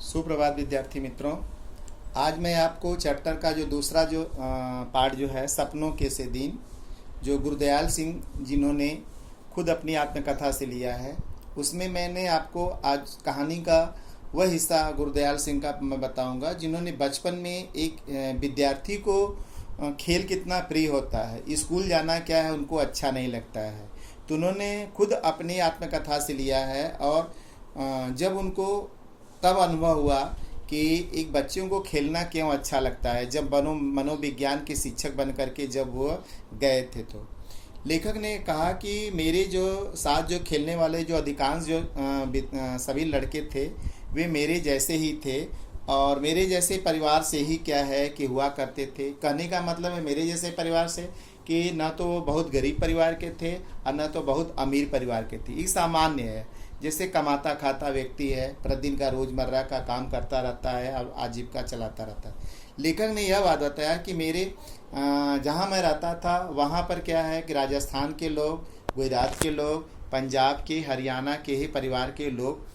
सुप्रभात विद्यार्थी मित्रों। आज मैं आपको चैप्टर का जो दूसरा पार्ट जो है सपनों के से दिन, जो गुरदयाल सिंह जिन्होंने खुद अपनी आत्मकथा से लिया है, उसमें मैंने आपको आज कहानी का वह हिस्सा गुरदयाल सिंह का मैं बताऊंगा जिन्होंने बचपन में एक विद्यार्थी को खेल कितना प्रिय होता है, स्कूल जाना क्या है उनको अच्छा नहीं लगता है, तो उन्होंने खुद अपनी आत्मकथा से लिया है। और जब उनको तब अनुभव हुआ कि एक बच्चों को खेलना क्यों अच्छा लगता है, जब मनोविज्ञान के शिक्षक बन करके जब वो गए थे, तो लेखक ने कहा कि मेरे जो साथ जो खेलने वाले जो अधिकांश जो सभी लड़के थे वे मेरे जैसे ही थे और मेरे जैसे परिवार से ही क्या है कि हुआ करते थे। कहने का मतलब है मेरे जैसे परिवार से कि न तो बहुत गरीब परिवार के थे और न तो बहुत अमीर परिवार के थे। ये सामान्य है, जैसे कमाता खाता व्यक्ति है, प्रतिदिन का रोजमर्रा का काम करता रहता है और आजीविका चलाता रहता है। लेखक ने यह बात बताया कि मेरे जहाँ मैं रहता था वहाँ पर क्या है कि राजस्थान के लोग, गुजरात के लोग, पंजाब के, हरियाणा के ही परिवार के लोग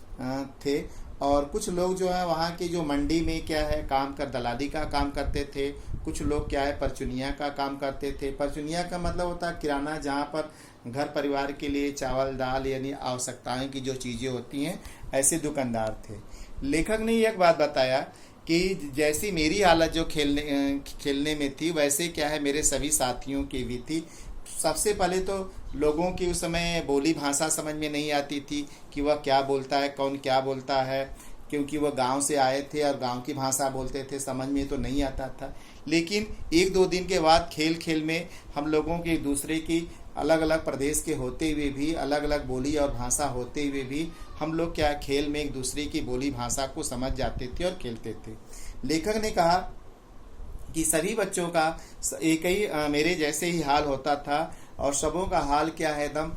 थे और कुछ लोग जो है वहाँ के जो मंडी में क्या है काम कर दलाली का काम करते थे। कुछ लोग क्या है परचुनिया का काम करते थे। परचुनिया का मतलब होता है किराना, जहाँ पर घर परिवार के लिए चावल दाल यानी आवश्यकताएं की जो चीज़ें होती हैं, ऐसे दुकानदार थे। लेखक ने एक बात बताया कि जैसी मेरी हालत जो खेलने में थी वैसे क्या है मेरे सभी साथियों की भी थी। सबसे पहले तो लोगों की उस समय बोली भाषा समझ में नहीं आती थी कि वह क्या बोलता है, कौन क्या बोलता है, क्योंकि वह गांव से आए थे और गांव की भाषा बोलते थे, समझ में तो नहीं आता था। लेकिन एक दो दिन के बाद खेल खेल में हम लोगों के एक दूसरे की अलग अलग प्रदेश के होते हुए भी, अलग अलग बोली और भाषा होते हुए भी हम लोग क्या खेल में एक दूसरे की बोली भाषा को समझ जाते थे और खेलते थे। लेखक ने कहा कि सभी बच्चों का एक ही मेरे जैसे ही हाल होता था और सबों का हाल क्या है एकदम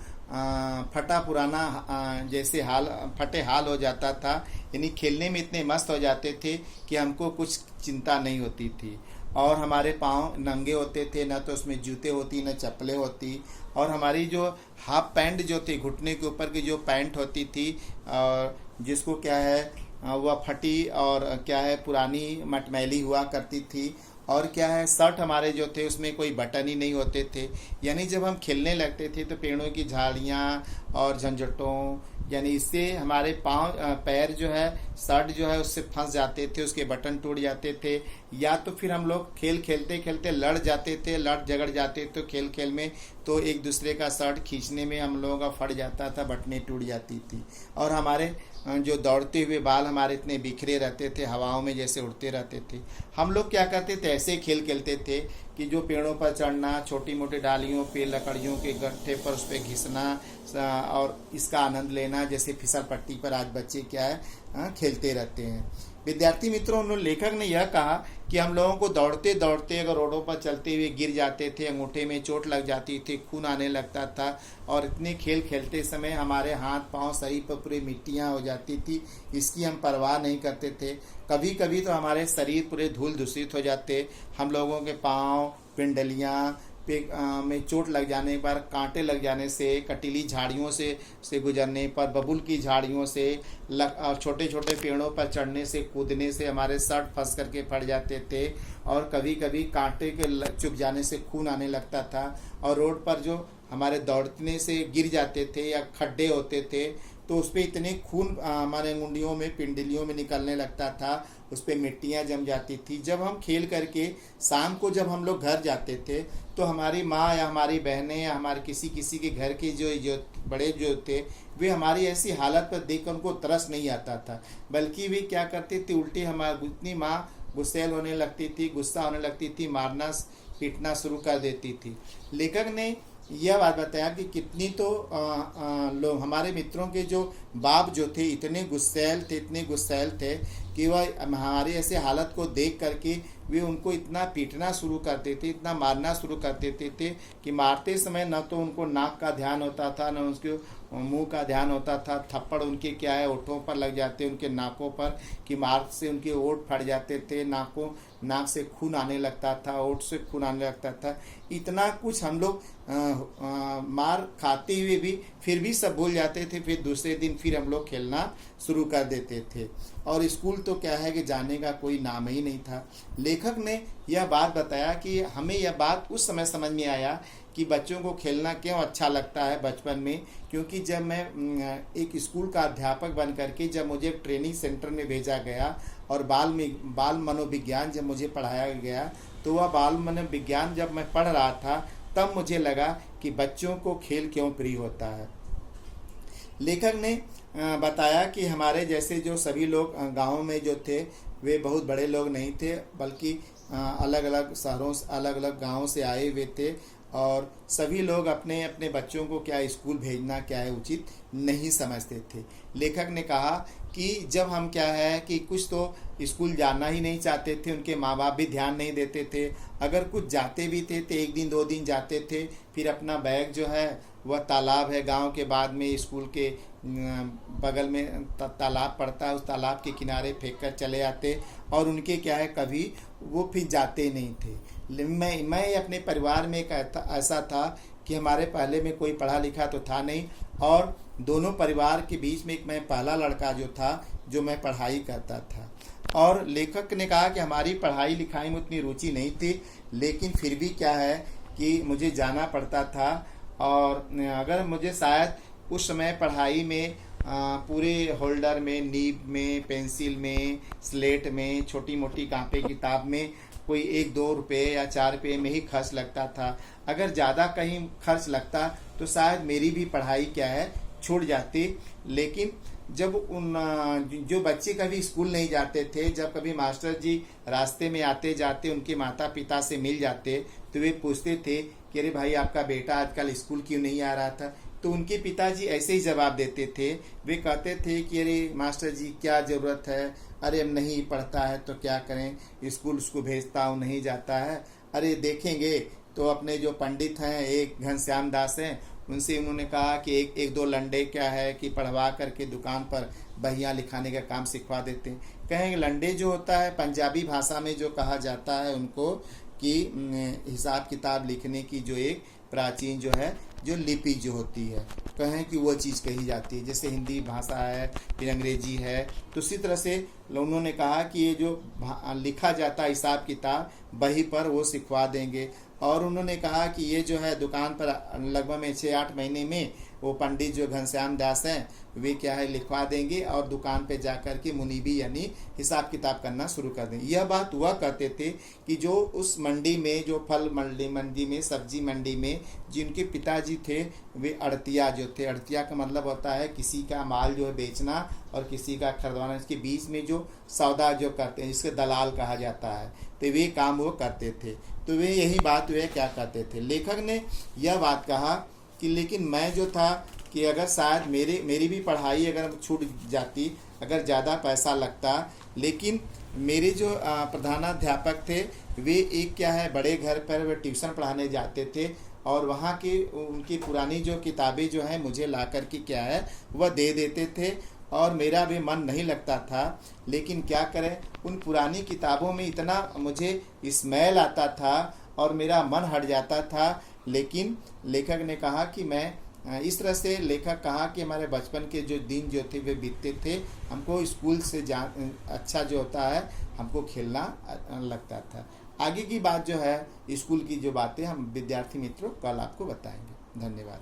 फटा पुराना जैसे हाल, फटे हाल हो जाता था। यानी खेलने में इतने मस्त हो जाते थे कि हमको कुछ चिंता नहीं होती थी और हमारे पाँव नंगे होते थे, न तो उसमें जूते होती न चप्पलें होती। और हमारी जो हाफ पैंट जो थी, घुटने के ऊपर की जो पैंट होती थी और जिसको क्या है वह फटी और क्या है पुरानी मटमैली हुआ करती थी। और क्या है शर्ट हमारे जो थे उसमें कोई बटन ही नहीं होते थे। यानी जब हम खेलने लगते थे तो पेड़ों की झाड़ियाँ और झंझटों यानी इससे हमारे पैर जो है शर्ट जो है उससे फंस जाते थे, उसके बटन टूट जाते थे, या तो फिर हम लोग खेल खेलते खेलते लड़ जाते थे, लड़ झगड़ जाते तो खेल खेल में तो एक दूसरे का शर्ट खींचने में हम लोगों का फट जाता था, बटनें टूट जाती थी। और हमारे जो दौड़ते हुए बाल हमारे इतने बिखरे रहते थे, हवाओं में जैसे उड़ते रहते थे। हम लोग क्या करते थे, ऐसे खेल खेलते थे कि जो पेड़ों पर चढ़ना, छोटी मोटी डालियों पे, लकड़ियों के गट्ठे पर उस पर घिसना और इसका आनंद लेना, जैसे फिसल पट्टी पर आज बच्चे क्या है खेलते रहते हैं। विद्यार्थी मित्रों, उन्होंने लेखक ने यह कहा कि हम लोगों को दौड़ते दौड़ते अगर रोडों पर चलते हुए गिर जाते थे, अंगूठे में चोट लग जाती थी, खून आने लगता था और इतने खेल खेलते समय हमारे हाथ पांव शरीर पर पूरी मिट्टियाँ हो जाती थी, इसकी हम परवाह नहीं करते थे। कभी कभी तो हमारे शरीर पूरे धूल दूषित हो जाते। हम लोगों के पाँव, पिंडलियाँ में चोट लग जाने पर, कांटे लग जाने से, कटीली झाड़ियों से गुजरने पर, बबूल की झाड़ियों से, छोटे छोटे पेड़ों पर चढ़ने से, कूदने से हमारे शर्ट फंस करके फट जाते थे और कभी कभी कांटे के चुभ जाने से खून आने लगता था। और रोड पर जो हमारे दौड़ने से गिर जाते थे या खड्डे होते थे तो उस पर इतने खून हमारे अंगुलियों में, पिंडलियों में निकलने लगता था, उस पर मिट्टियाँ जम जाती थी। जब हम खेल करके शाम को जब हम लोग घर जाते थे तो हमारी माँ या हमारी बहनें या हमारे किसी के घर के जो बड़े जो थे वे हमारी ऐसी हालत पर देख कर उनको तरस नहीं आता था, बल्कि वे क्या करते थे उल्टी हमारी इतनी माँ गुस्सैल होने लगती थी, गुस्सा होने लगती थी, मारना पीटना शुरू कर देती थी। लेखक ने यह बात बताया कि कितनी तो लोग हमारे मित्रों के जो बाप जो थे इतने गुस्सैल थे कि वह हमारी ऐसे हालत को देख करके वे उनको इतना पीटना शुरू करते थे, इतना मारना शुरू कर देते थे कि मारते समय न तो उनको नाक का ध्यान होता था न उसके मुंह का ध्यान होता था। थप्पड़ उनके क्या है ओठों पर लग जाते, उनके नाकों पर, कि मार से उनके ओठ फट जाते थे, नाक से खून आने लगता था, ओठ से खून आने लगता था। इतना कुछ हम लोग मार खाते हुए भी फिर भी सब भूल जाते थे। फिर दूसरे दिन फिर हम लोग खेलना शुरू कर देते थे और स्कूल तो क्या है कि जाने का कोई नाम ही नहीं था। लेखक ने यह बात बताया कि हमें यह बात उस समय समझ में आया कि बच्चों को खेलना क्यों अच्छा लगता है बचपन में, क्योंकि जब मैं एक स्कूल का अध्यापक बन करके जब मुझे ट्रेनिंग सेंटर में भेजा गया और बाल मनोविज्ञान जब मुझे पढ़ाया गया, तो वह बाल मनोविज्ञान जब मैं पढ़ रहा था तब मुझे लगा कि बच्चों को खेल क्यों प्रिय होता है। लेखक ने बताया कि हमारे जैसे जो सभी लोग गाँव में जो थे वे बहुत बड़े लोग नहीं थे, बल्कि अलग अलग शहरों से अलग अलग गाँवों से आए हुए थे, और सभी लोग अपने अपने बच्चों को क्या स्कूल भेजना क्या है उचित नहीं समझते थे। लेखक ने कहा कि जब हम क्या है कि कुछ तो स्कूल जाना ही नहीं चाहते थे, उनके माँ बाप भी ध्यान नहीं देते थे, अगर कुछ जाते भी थे तो 1 दिन 2 दिन जाते थे, फिर अपना बैग जो है वह तालाब है गांव के बाद में स्कूल के बगल में तालाब पड़ता है, उस तालाब के किनारे फेंक कर चले आते, और उनके क्या है कभी वो फिर जाते नहीं थे। मैं अपने परिवार में एक ऐसा था कि हमारे पहले में कोई पढ़ा लिखा तो था नहीं, और दोनों परिवार के बीच में एक मैं पहला लड़का जो था जो मैं पढ़ाई करता था। और लेखक ने कहा कि हमारी पढ़ाई लिखाई में उतनी रुचि नहीं थी, लेकिन फिर भी क्या है कि मुझे जाना पड़ता था, और अगर मुझे शायद उस समय पढ़ाई में पूरे होल्डर में, नीब में, पेंसिल में, स्लेट में, छोटी मोटी कापी किताब में कोई 1-2 रुपये या 4 रुपये में ही खर्च लगता था। अगर ज़्यादा कहीं खर्च लगता तो शायद मेरी भी पढ़ाई क्या है छूट जाती। लेकिन जब जो बच्चे कभी स्कूल नहीं जाते थे, जब कभी मास्टर जी रास्ते में आते जाते उनके माता पिता से मिल जाते तो वे पूछते थे कि अरे भाई आपका बेटा आजकल स्कूल क्यों नहीं आ रहा था, तो उनके पिताजी ऐसे ही जवाब देते थे। वे कहते थे कि अरे मास्टर जी क्या ज़रूरत है, अरे अब नहीं पढ़ता है तो क्या करें, स्कूल उसको भेजता हूँ नहीं जाता है, अरे देखेंगे। तो अपने जो पंडित हैं एक घनश्याम दास हैं, उनसे उन्होंने कहा कि एक दो लंडे क्या है कि पढ़वा करके दुकान पर बहियाँ लिखाने का काम सिखवा देते हैं। कहेंगे लंडे जो होता है पंजाबी भाषा में जो कहा जाता है उनको कि हिसाब किताब लिखने की जो एक प्राचीन जो है जो लिपि जो होती है, कहें कि वो चीज़ कही जाती है। जैसे हिंदी भाषा है, फिर अंग्रेजी है, तो इसी तरह से उन्होंने कहा कि ये जो लिखा जाता है हिसाब किताब बही पर वो सिखवा देंगे। और उन्होंने कहा कि ये जो है दुकान पर लगभग में 6-8 महीने में वो पंडित जो घनश्याम दास हैं वे क्या है लिखवा देंगे, और दुकान पे जाकर के मुनीबी यानी हिसाब किताब करना शुरू कर देंगे। यह बात हुआ करते थे कि जो उस मंडी में, जो फल मंडी में, सब्जी मंडी में जिनके पिताजी थे वे अड़तिया जो थे, अड़तिया का मतलब होता है किसी का माल जो है बेचना और किसी का खरीदवाना, इसके बीच में जो सौदा जो करते हैं जिसके दलाल कहा जाता है, तो वे काम वो करते थे। तो वे यही बात वे क्या करते थे। लेखक ने यह बात कहा कि लेकिन मैं जो था कि अगर शायद मेरी भी पढ़ाई अगर छूट जाती, अगर ज़्यादा पैसा लगता, लेकिन मेरे जो प्रधानाध्यापक थे वे एक क्या है बड़े घर पर वे ट्यूशन पढ़ाने जाते थे, और वहाँ की उनकी पुरानी जो किताबें जो हैं मुझे ला कर के क्या है वह दे देते थे, और मेरा भी मन नहीं लगता था। लेकिन क्या करें, उन पुरानी किताबों में इतना मुझे स्मेल आता था और मेरा मन हट जाता था। लेकिन लेखक ने कहा कि मैं इस तरह से, लेखक कहा कि हमारे बचपन के जो दिन जो थे वे बीतते थे, हमको स्कूल से अच्छा जो होता है हमको खेलना लगता था। आगे की बात जो है स्कूल की जो बातें हम विद्यार्थी मित्रों कल आपको बताएंगे। धन्यवाद।